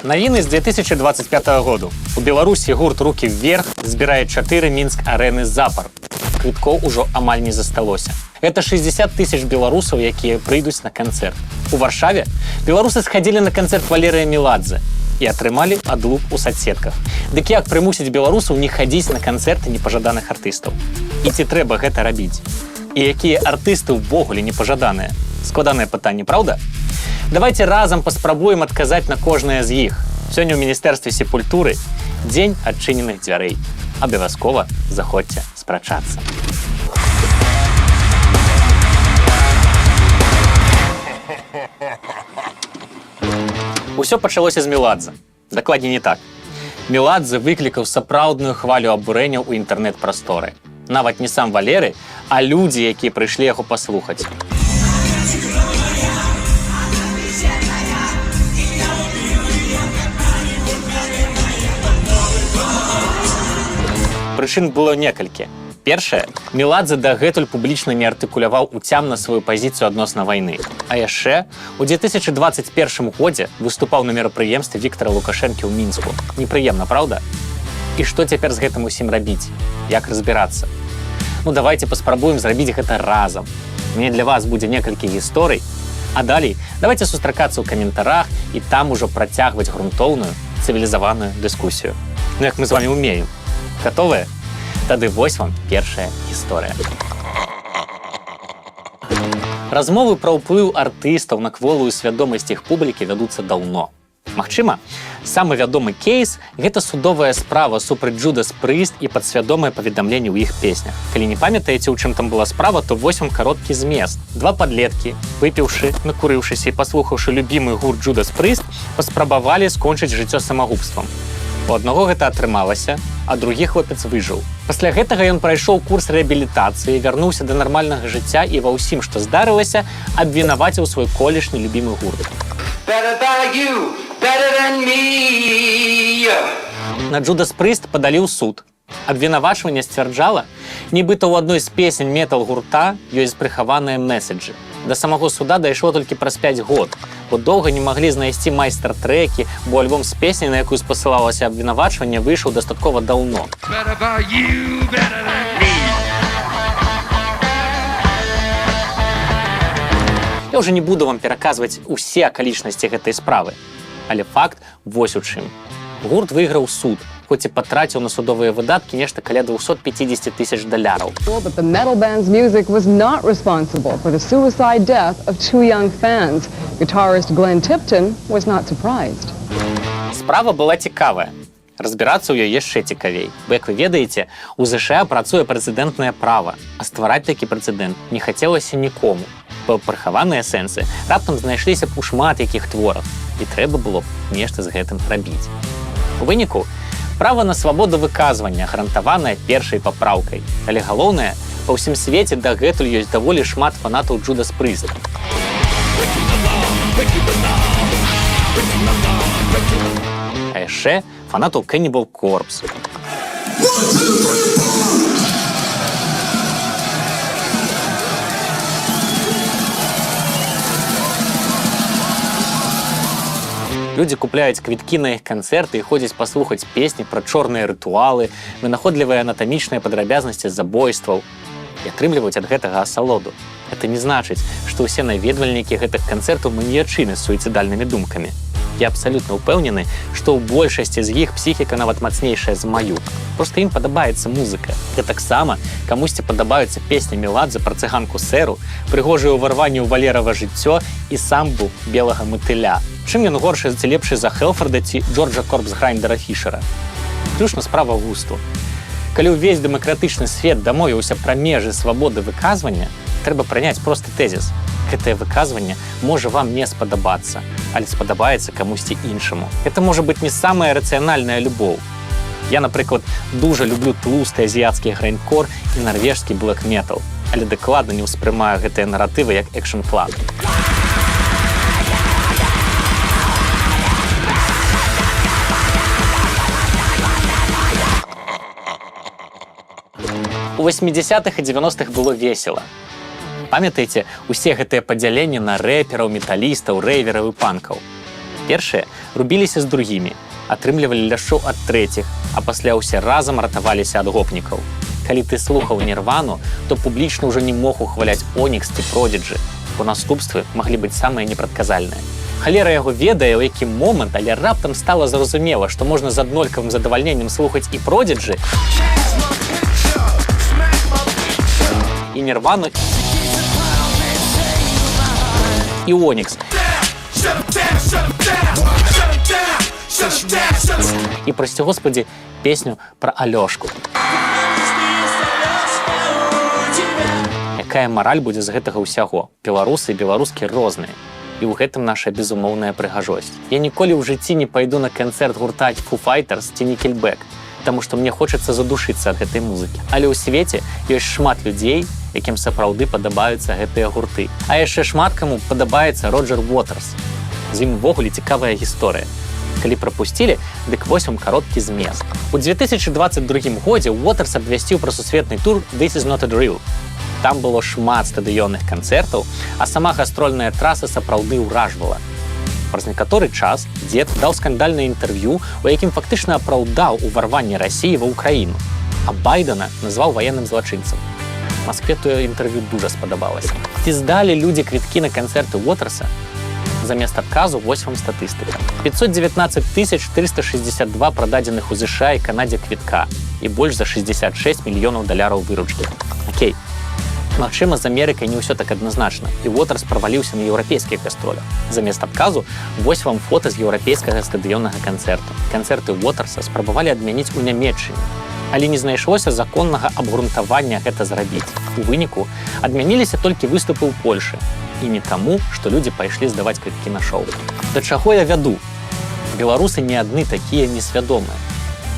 Навіны з 2025 году. У Беларусі гурт «Рукі вверх» збірае 4 Мінск-арэны запар. Квіткоў ужо амаль не засталося. Гэта 60 тысяч беларусаў, якія прыйдуць на канцэрт. У Варшаве беларусы схадзілі на канцэрт Валерыя Меладзе і атрымалі адлуп у соцсетках. Дык як прымусіць беларусаў не хадзіць на канцэрты непажаданых артыстаў? І ці трэба гэта рабіць? І якія артысты ўвогуле непажаданыя? Складанае пытанне, праўда? Давайте разам паспрабуем адказаць на кожнае з іх. Сёння ў Міністэрстве сепультуры дзень адчыненых дзвярэй. Абавязкова заходзьце спрачацца. Усё пачалося з Меладзе. Дакладней не так. Меладзе выклікаў сапраўдную хвалю абурэнняў у інтэрнэт-прасторы. Нават не сам Валеры, а людзі, якія прыйшлі яго паслухаць. Прычын было некалькі. Першае, Меладзе дагэтуль публічна не артыкуляваў уцямна сваю пазіцыю адносна вайны. А яшчэ у 2021 годзе выступаў на мерапрыемстве Віктара Лукашэнкі ў Мінску. Непрыемна, праўда? І што цяпер з гэтым усім рабіць? Як разбірацца? Ну, давайте паспрабуем зрабіць гэта разам. Мне для вас будзе некалькі гісторый, а далей давайте сустракацца ў каментарах і там ужо працягваць грунтоўную, цывілізаваную дыскусію. Ну, як мы з вами умеем. Гатовыя? Тады вось вам першая гісторыя. Размовы пра ўплыў артыстаў на кволую свядомасць іх публікі вядуцца даўно. Магчыма, самы вядомы кейс – гэта судовая справа супраць Джудас Прыст і падсвядомае паведамленне ў іх песнях. Калі не памятаеце, у чым там была справа, то вось вам кароткі змест. Два падлеткі, выпіўшы, накурыўшыся і паслухаўшы любімы гурт Джудас Прыст, паспрабавалі скончыць жыццё самагубствам. У аднаго гэта атрымалася, а другі хлопец выжыў. Пасля гэтага ён прайшоў курс рэабілітацыі, вярнуўся да нармальнага жыцця і ва ўсім, што здарылася, абвінаваціў свой колішні любімы гурт. На Джудас Прыст падалі ў суд. Абвінавачванне сцвярджала, нібыта ў адной з песень метал-гурта ёсць прыхаваныя месседжы. Да самого суда дайшло толькі праз 5 год, бо доўга не маглі знайсці майстар-трэкі, бо альбом з песняй, на якую спасылалася абвінавачванне, выйшаў дастаткова даўно. Я ўжо не буду вам пераказваць усе акалічнасці гэтай справы, але факт вось у чым. Гурт выйграў суд, хоць і патраціў на судовыя выдаткі нешта каля $250 тысяч. But the metal band's music was not responsible for the suicide death of 2 young fans. Guitarist Glenn Tipton was not surprised. Справа была цікавая. Разбірацца ў ёй яшчэ цікавей. Бо, як вы ведаеце, у США працуе прэцэдэнтнае права, а ствараць такі прэцэдэнт не хацелася нікому. Бо прыхаваныя сэнсы раптам знайшліся б у шмат якіх творах, і трэба было б нешта з гэтым рабіць. У выніку, права на свабоду выказвання гарантаваная першай папраўкай, але галоўнае, па ўсім свеце дагэтуль ёсць даволі шмат фанатаў Джудас Прыст. А яшчэ фанатаў Cannibal Corpse. Людзі купляюць квіткі на іх канцэрты і ходзяць паслухаць песні пра чорныя рытуалы, вынаходлівыя анатамічныя падрабязнасці забойстваў і атрымліваюць ад гэтага асалоду. Гэта не значыць, што ўсе наведвальнікі гэтых канцэртаў маніячыны з суіцыдальнымі думкамі. Я абсалютна ўпэўнены, што ў большасці з іх псіхіка нават мацнейшая за маю. Проста ім падабаецца музыка. Гэтаксама камусьці падабаюцца песні Меладзе пра цыганку Сэру, прыгожае ўварванне ў Валерава жыццё і самбу белага матыля. Чым ён горшы ці лепшы за Хелфорда ці Джорджа Корпс-Грайндера Фішера? Ключна справа густу. Калі ўвесь дэмакратычны свет дамовіўся пра межы свабоды выказвання, трэба прыняць просты тэзіс. Гэтае выказванне можа вам не спадабацца, але спадабаецца камусьці іншаму. Это можа быць не самая рацыянальная любоў. Я, напрыклад, дужа люблю тлусты азіяцкі грайндкор і нарвежскі блэк-метал, але дакладна не ўспрымаю гэтыя наратывы як экшн-клаб. У 80-х і 90-х было весела. Памятаеце, усе гэтыя падзяленні на рэпераў, металістаў, рэйвераў і панкаў. Першыя рубіліся з другімі, атрымлівалі ляшчоў ад трэціх, а пасля ўсе разам ратаваліся ад гопнікаў. Калі ты слухаў Нірвану, то публічна ўжо не мог ухваляць Онікс ці Продиджы, бо наступствы маглі быць самыя непрадказальныя. Халера яго ведае, ў які момант, але раптам стала зразумела, што можна з аднолькавым задавальненнем слухаць і Продиджы, і Нірвану, і Онікс. І, прости господи, песню пра Алёшку. Якая мараль будзе з гэтага ўсяго? Беларусы і беларускі розныя. І ў гэтым наша безумоўная прыгажосць. Я ніколі ў жыцці не пайду на канцэрт гурта Foo Fighters ці Nickelback, таму што мне хочацца задушыцца ад гэтай музыкі. Але ў свеце ёсць шмат людзей, якім сапраўды падабаюцца гэтыя гурты. А яшчэ шмат каму падабаецца Роджер Уотерс. З ім увогуле цікавая гісторыя. Калі прапусцілі, дык вось вам кароткі змест. У 2022 годзе Уотерс абвясціў пра сусветны тур «This is not a drill». Там было шмат стадыённых канцэртаў, а сама гастрольная траса сапраўды ўражвала. Праз некаторы час дзед даў скандальнае інтэрв'ю, у якім фактычна апраўдаў уварванне Расіі ва ўкраіну, а Байдена назваў ваенным злачынцам. Маскве тое інтэрв'ю дужа спадабалася. Ці здалі людзі квіткі на канцэрты Уотерса? Замест адказу вось вам статыстыка. 519 362 прададзеных у ЗША і Канадзе квітка і больш за 66 мільёнаў даляраў выручкі. Окей. Магчыма, з Амерыкай не ўсё так адназначна, і Уотерс праваліўся на еўрапейскіх гастролях. Замест адказу вось вам фота з еўрапейскага стадыённага канцэрту. Канцэрты Уотерса спрабавалі адмяніць у Нямецчыне, але не знайшлося законнага абгрунтавання гэта зрабіць. У выніку адмяніліся толькі выступы ў Польшы. І не таму, што людзі пайшлі здаваць квіткі на шоу. Да чаго я вяду? Беларусы не адны такія несвядомыя.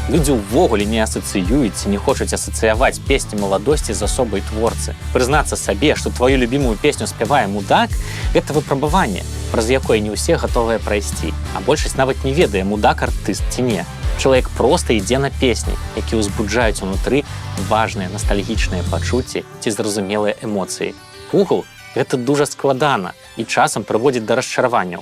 Людзі ўвогуле не асацыююць, не хочуць асацыяваць песні маладосці з асобай творцы. Прызнацца сабе, што твою любімую песню спявае мудак, гэта выпрабаванне, праз якое не ўсе гатовыя прайсці. А большасць нават не ведае, мудак артыст ці не. Чалавек проста ідзе на песні, якія ўзбуджаюць унутры важныя настальгічныя пачуцці ці зразумелыя эмоцыі. Гугл гэта дужа складана і часам прыводзіць да расчараванняў.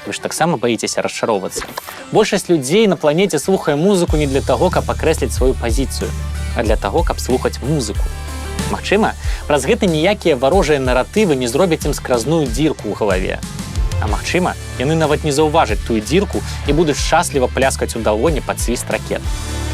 Вы ж таксама баіцеся расчароўвацца. Большасць людзей на планеце слухае музыку не для таго, каб акрэсліць сваю пазіцыю, а для таго, каб слухаць музыку. Магчыма, праз гэта ніякія варожыя наратывы не зробяць ім скразную дзірку ў галаве. А магчыма, яны нават не заўважаць тую дзірку і будуць шчасліва пляскаць у далоні пад свіст ракет.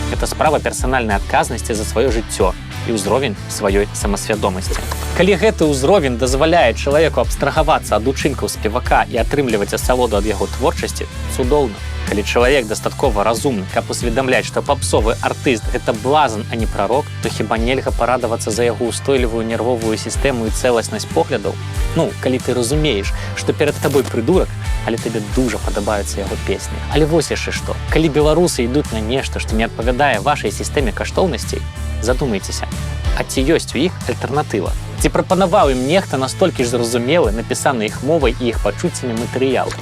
Гэта справа персанальнай адказнасці за сваё жыццё і ўзровень сваёй самасвядомасці. Калі гэты ўзровень дазваляе чалавеку абстрагавацца ад учынкаў спевака і атрымліваць асалоду ад яго творчасці, цудоўна. Калі чалавек дастаткова разумны, каб усведамляць, што папсовы артыст гэта блазан, а не прарок, то хіба нельга парадавацца за яго ўстойлівую нервовую сістэму і цэласнасць поглядаў? Ну, калі ты разумееш, што перад табой прыдурак, але табе дужа падабаюцца яго песні. Але вось яшчэ што. Калі беларусы ідуць на нешта, што не адпавядае вашай сістэме каштоўнасцей, задумайцеся, а ці ёсць у іх альтэрнатыва? Ці прапанаваў ім нехта настолькі ж зразумелы, напісаны іх мовай і іх пачуццямі матэрыял?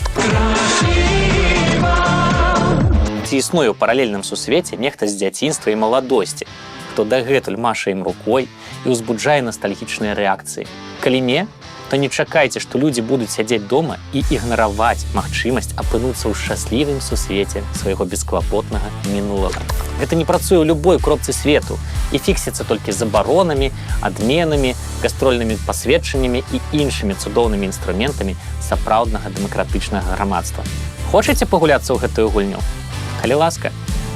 Ці існуе ў паралельным сусвеце нехта з дзяцінства і маладосці, хто дагэтуль маша ім рукой і ўзбуджае настальгічныя рэакцыі? Калі не, то не чакайце, што людзі будуць сядзець дома і ігнараваць магчымасць апынуцца ў шчаслівым сусвеце свайго бесклапотнага мінулага. Гэта не працуе ў любой кропцы свету і фіксіцца толькі забаронамі, адменамі, гастрольнымі пасведчаннямі і іншымі цудоўнымі інструментамі сапраўднага дэмакратычнага грамадства. Хочаце пагуляцца ў гэтую гульню? Калі ласка,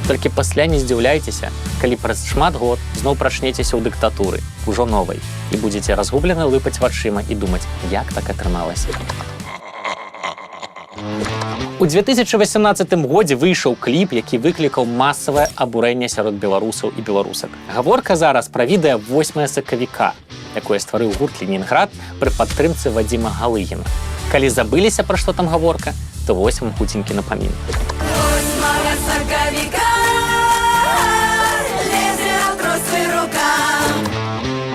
толькі пасля не здзіўляйцеся, калі праз шмат год зноў прачнецеся ў дыктатуры, ужо новай, і будзеце разгублена лыпаць вачыма і думаць, як так атрымалася. У 2018 годзе выйшаў кліп, які выклікаў масавае абурэнне сярод беларусаў і беларусак. Гаворка зараз пра відэа 8 сакавіка, якое стварыў гурт «Ленінград» пры падтрымцы Вадзіма Галыгіна. Калі забыліся, пра што там гаворка, то вось вам хуценькі напамін.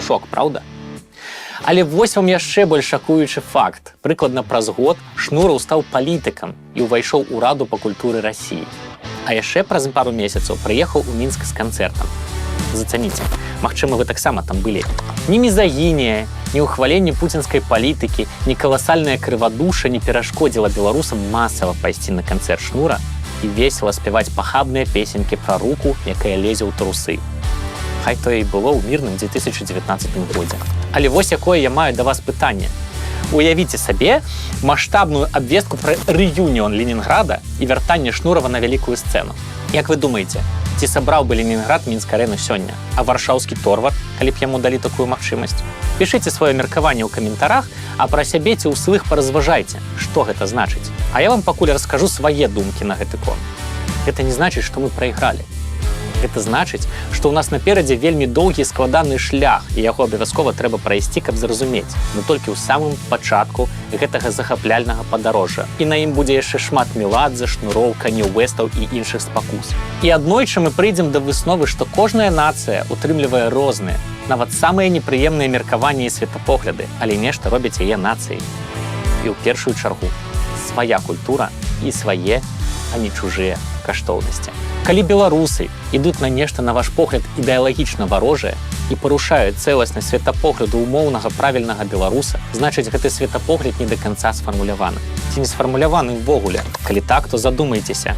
Шок, праўда? Але вось вам яшчэ больш шакуючы факт. Прыкладна праз год Шнураў стаў палітыкам і ўвайшоў у Раду па культуры Расіі. А яшчэ праз пару месяцаў прыехаў у Мінск з канцэртам. Зацаніце, магчыма, вы таксама там былі. Ні мізагінія, Ні ўхваленне пуцінскай палітыкі, ні каласальная крывадуша не перашкодзіла беларусам масава пайсці на канцэрт Шнура і весела спяваць пахабныя песенькі пра руку, якая лезе ў трусы. Хай то і было ў мірным 2019 годзе. Але вось якое я маю да вас пытанне. Уявіце сабе маштабную абвестку пра рэюніон Ленінграда і вяртанне Шнурава на вялікую сцэну. Як вы думаеце, ці сабраў бы Ленінград Мінск-арэну сёння, а варшаўскі торвар, калі б яму далі такую магчымасць? Пішыце сваё меркаванне ў каментарах, а пра сябе ці ўслых паразважайце, што гэта значыць. А я вам пакуль раскажу свае думкі на гэты конт. Гэта не значыць, што мы прайгралі. Гэта значыць, што ў нас наперадзе вельмі доўгі складаны шлях, і яго абавязкова трэба прайсці, каб зразумець, но толькі ў самым пачатку гэтага захапляльнага падарожжа. І на ім будзе яшчэ шмат Меладзе, Шнуроў, Кан'е Уэстаў і іншых спакус. І аднойчы мы прыйдзем да высновы, што кожная нацыя утрымлівае розныя, нават самыя непрыемныя меркаванні і светапогляды, але нешта робяць яе нацыяй. І ў першую чаргу свая культура і свае, а не чужыя каштоўнасці. Калі беларусы ідуць на нешта, на ваш погляд, ідэалагічна варожае і парушаюць цэласнасць светапогляду умоўнага правільнага беларуса, значыць, гэты светапогляд не да канца сфармуляваны. Ці не сфармуляваны ўвогуле? Калі так, то задумайцеся.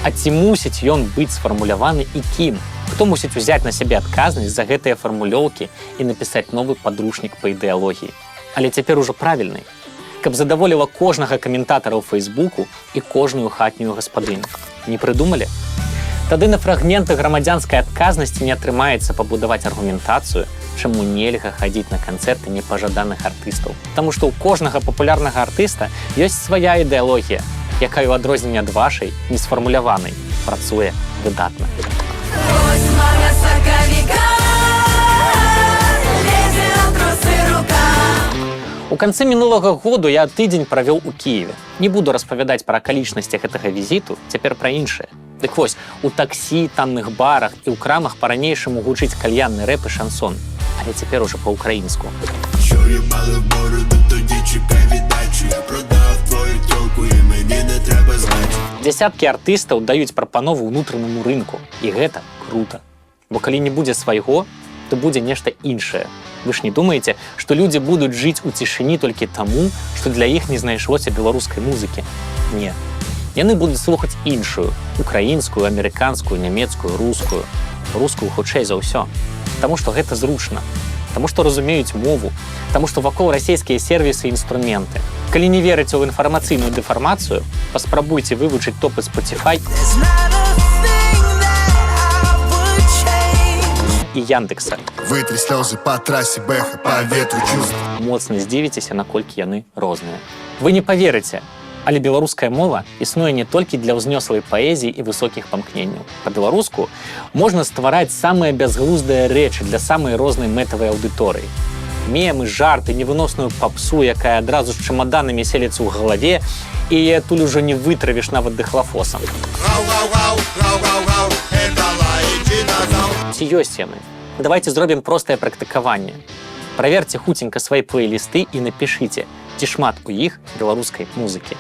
А ці мусіць ён быць сфармуляваны і кім? Хто мусіць узяць на сябе адказнасць за гэтыя фармулёўкі і напісаць новы падручнік па ідэалогіі? Але цяпер ужо правільны, каб задаволіла кожнага каментатара ў Фейсбуку і кожную хатнюю гаспадыню. Не прыдумалі? Тады на фрагменты грамадзянскай адказнасці не атрымаецца пабудаваць аргументацыю, чаму нельга хадзіць на канцэрты непажаданых артыстаў. Таму што ў кожнага папулярнага артыста ёсць свая ідэалогія, якая ў адрозненне ад вашай, несфармуляванай, працуе выдатна. У канцы мінулага году я тыдзень правёў у Кіеве. Не буду распавядаць пра акалічнасці гэтага візіту, цяпер пра іншае. Дык вось, у таксі, танных барах і ў крамах па-ранейшаму гучыць кальянны рэп і шансон, але цяпер ужо па-ўкраінску. Дзясяткі артыстаў даюць прапанову ўнутранаму рынку, і гэта крута. Бо калі не будзе свайго, то будзе нешта іншае. Вы ж не думаеце, што людзі будуць жыць у цішыні толькі таму, што для іх не знайшлося беларускай музыкі? Не. Яны будуць слухаць іншую, украінскую, амерыканскую, нямецкую, рускую. Рускую хутчэй за ўсё. Таму што гэта зручна. Таму што разумеюць мову. Таму што вакол расійскія сервісы і інструменты. Калі не верыце ў інфармацыйную дэфармацыю, паспрабуйце вывучыць топы Spotify і Яндекса. Вытры слёзы па трасе, бэха па ветру чувств. Моцна здзівіцеся, наколькі яны розныя. Вы не паверыце, але беларуская мова існуе не толькі для ўзнёслай паэзіі і высокіх памкненняў. Па-беларуску можна ствараць самыя бязглуздыя рэчы для самай рознай мэтавай аўдыторыі. Мемы, жарты, невыносную папсу, якая адразу з чамаданамі селіцца ў галаве, і яе адтуль ужо не вытравіш нават дыхлафосам. Ці ёсць яны? Давайте зробім простае практыкаванне. Праверце хуценька свае плейлісты і напішыце, ці шмат у іх беларускай музыкі.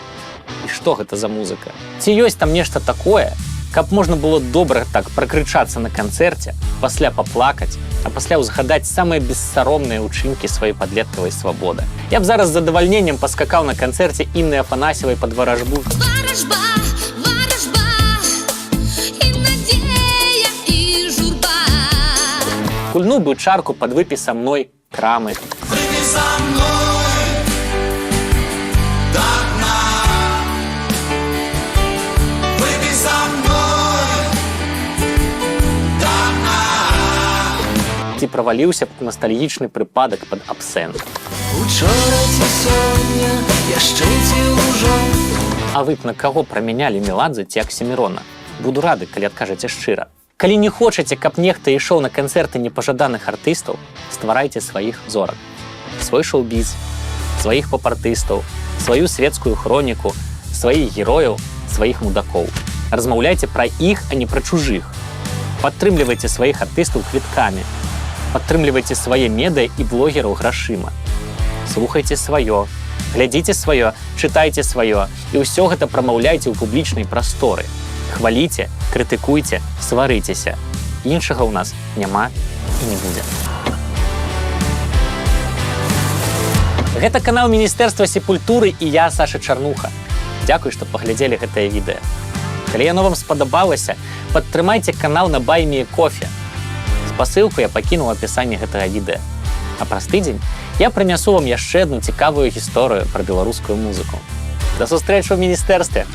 І што гэта за музыка? Ці ёсць там нешта такое, каб можна было добра так пракрычацца на канцэрце, пасля паплакаць, а пасля ўзгадаць самыя бессаромныя ўчынкі сваёй падлеткавай свабоды. Я б зараз з задавальненнем паскакаў на канцэрце Інны Афанасьевай пад варажбу. Кульнуў бы чарку пад выпі са мной крамы. Ці праваліўся б ностальгічны прыпадак пад абсент. А вы б на каго прамянялі Меладзе ці Аксімірона? Буду рады, калі адкажаце шчыра. Калі не хочаце, каб нехта ішоў на канцэрты непажаданых артыстаў, стварайце сваіх зорак. Свой шоу-біз, сваіх поп-артыстаў, сваю светскую хроніку, сваіх герояў, сваіх мудакоў. Размаўляйце пра іх, а не пра чужых. Падтрымлівайце сваіх артыстаў квіткамі. Падтрымлівайце свае медыа і блогераў грашыма. Слухайце сваё, глядзіце сваё, чытайце сваё, і ўсё гэта прамаўляйце ў публічнай прасторы. Хваліце, крытыкуйце, сварыцеся. Іншага ў нас няма і не будзе. Гэта канал Міністэрства сепультуры і я, Саша Чарнуха. Дзякуй, што паглядзелі гэтае відэа. Калі яно вам спадабалася, падтрымайце канал на Buy.me.coffee. Спасылку я пакінуў у апісанні гэтага відэа. А праз тыдзень я прынясу вам яшчэ адну цікавую гісторыю пра беларускую музыку. Да сустрэчы ў міністэрстве!